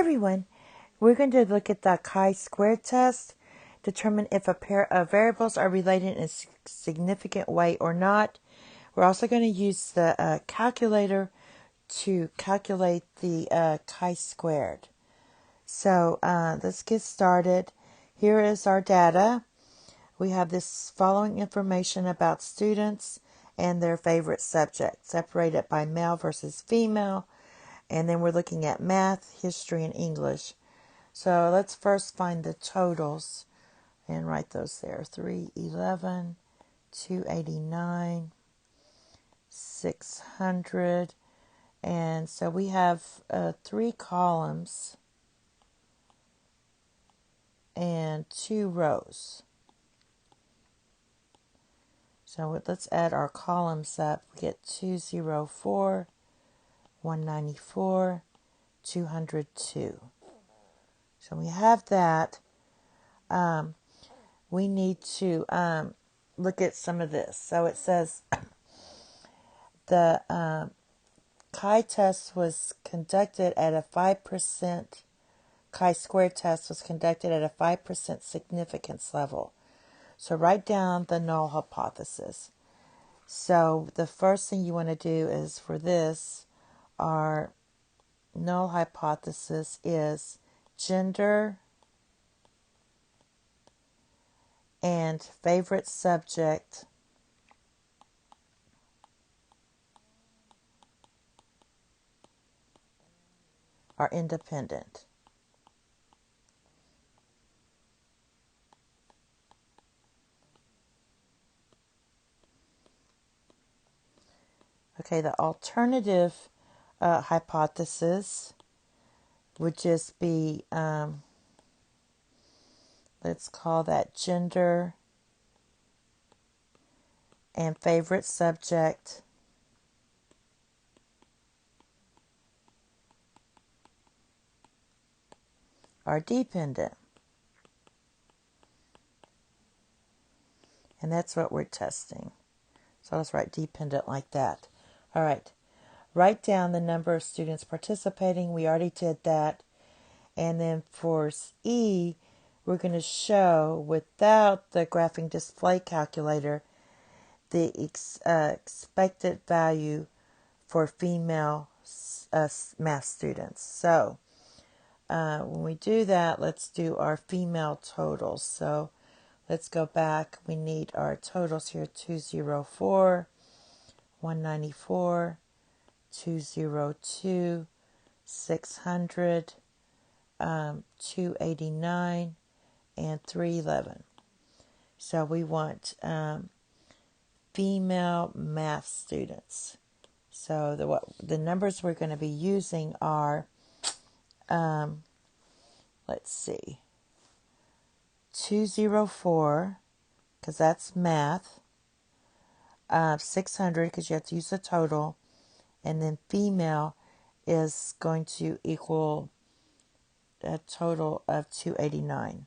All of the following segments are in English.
everyone, we're going to look at the chi-square test, determine if a pair of variables are related in a significant way or not. We're also going to use the calculator to calculate the chi-squared. So let's get started. Here is our data. We have this following information about students and their favorite subject, separated by male versus female. And then we're looking at math, history, and English. So let's first find the totals and write those there. 311, 289, 600. And so we have 3 columns and 2 rows. So let's add our columns up. We get 204, 194, 202. So we have that. We need to look at some of this. So it says the chi-test was conducted at a 5%, chi-square test was conducted at a 5% significance level. So write down the null hypothesis. So the first thing you want to do is for this, our null hypothesis is gender and favorite subject are independent. Okay, the alternative hypothesis would just be, let's call that gender and favorite subject are dependent. And that's what we're testing. So let's write dependent like that. All right. Write down the number of students participating. We already did that. And then for E, we're going to show without the graphing display calculator the expected value for female math students. So when we do that, let's do our female totals. So let's go back. We need our totals here: 204, 194, 202, 600, 289, and 311. So we want female math students. So the numbers we're going to be using are, let's see, 204, because that's math, 600, because you have to use the total, and then female is going to equal a total of 289.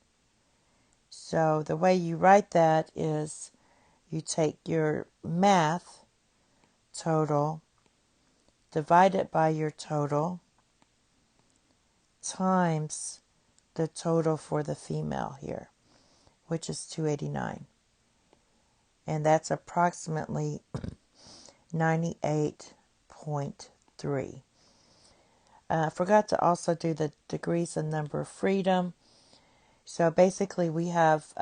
So the way you write that is you take your math total, divide it by your total, times the total for the female here, which is 289. And that's approximately 98.3. I forgot to also do the degrees of number of freedom. So basically we have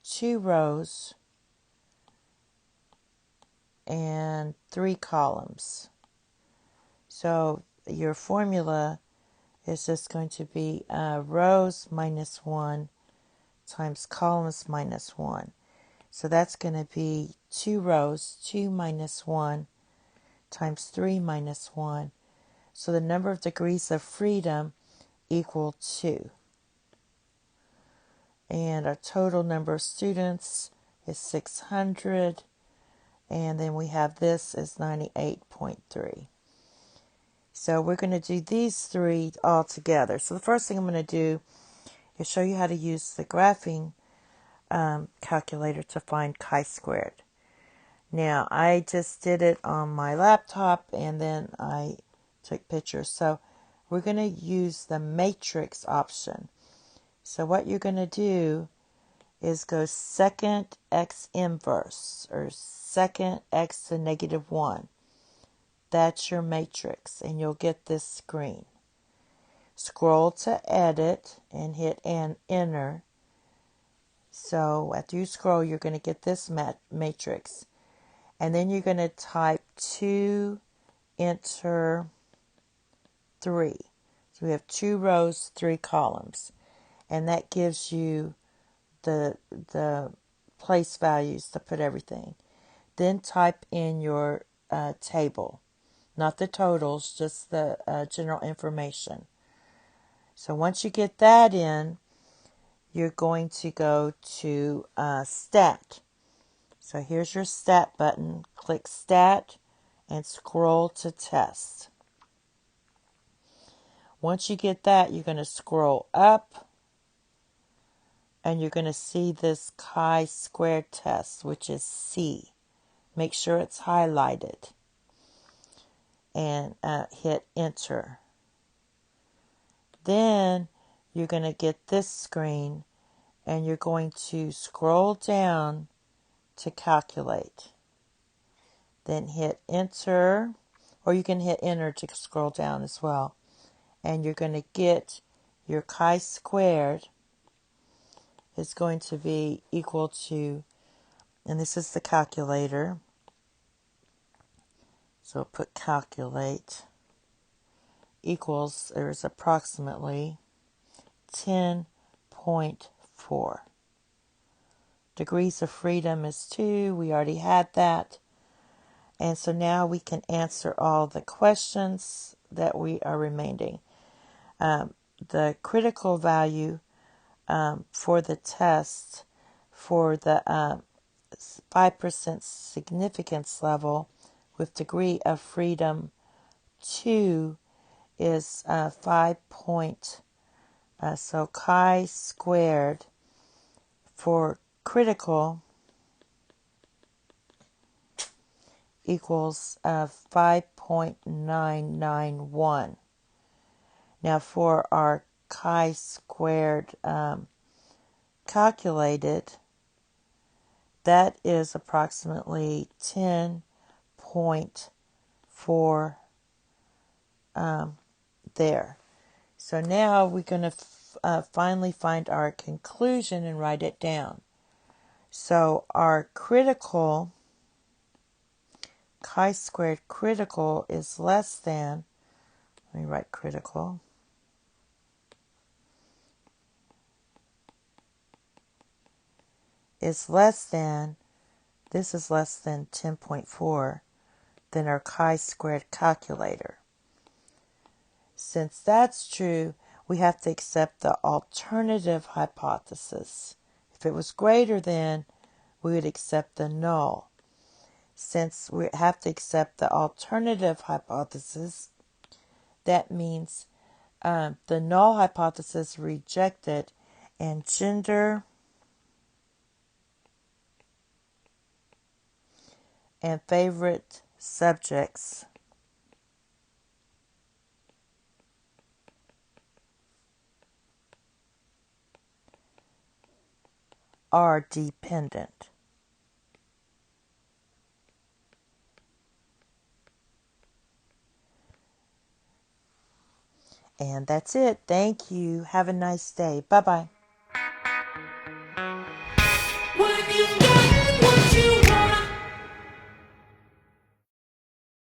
2 rows and 3 columns. So your formula is just going to be rows minus 1 times columns minus 1. So that's going to be 2 rows, 2 minus 1 times 3 minus 1. So the number of degrees of freedom equal 2. And our total number of students is 600. And then we have this as 98.3. So we're going to do these 3 all together. So the first thing I'm going to do is show you how to use the graphing calculator to find chi-squared. Now, I just did it on my laptop and then I took pictures. So we're going to use the matrix option. So what you're going to do is go second x inverse, or second x to negative 1. That's your matrix, and you'll get this screen. Scroll to edit and hit enter. So after you scroll, you're going to get this matrix. And then you're going to type 2, enter 3. So we have 2 rows, 3 columns. And that gives you the place values to put everything. Then type in your table. Not the totals, just the general information. So once you get that in, you're going to go to Stat. So here's your Stat button. Click Stat and scroll to Test. Once you get that, you're going to scroll up and you're going to see this chi-square test, which is C. Make sure it's highlighted and hit enter. Then you're going to get this screen and you're going to scroll down to calculate. Then hit enter, or you can hit enter to scroll down as well. And you're going to get your chi-squared is going to be equal to, and this is the calculator. So put calculate equals, there's approximately 10.4. Degrees of freedom is 2. We already had that. And so now we can answer all the questions that we are remaining. The critical value for the test for the 5% significance level with degree of freedom 2 is 5 so chi-squared for critical equals 5.991. Now for our chi-squared calculated, that is approximately 10.4 there. So now we're going to finally find our conclusion and write it down. So our critical, chi-squared critical is less than, let me write critical, is less than, this is less than 10.4 than our chi-squared calculator. Since that's true, we have to accept the alternative hypothesis. If it was greater than, we would accept the null. Since we have to accept the alternative hypothesis, that means the null hypothesis rejected and gender and favorite subjects are dependent. And that's it. Thank you. Have a nice day. Bye-bye.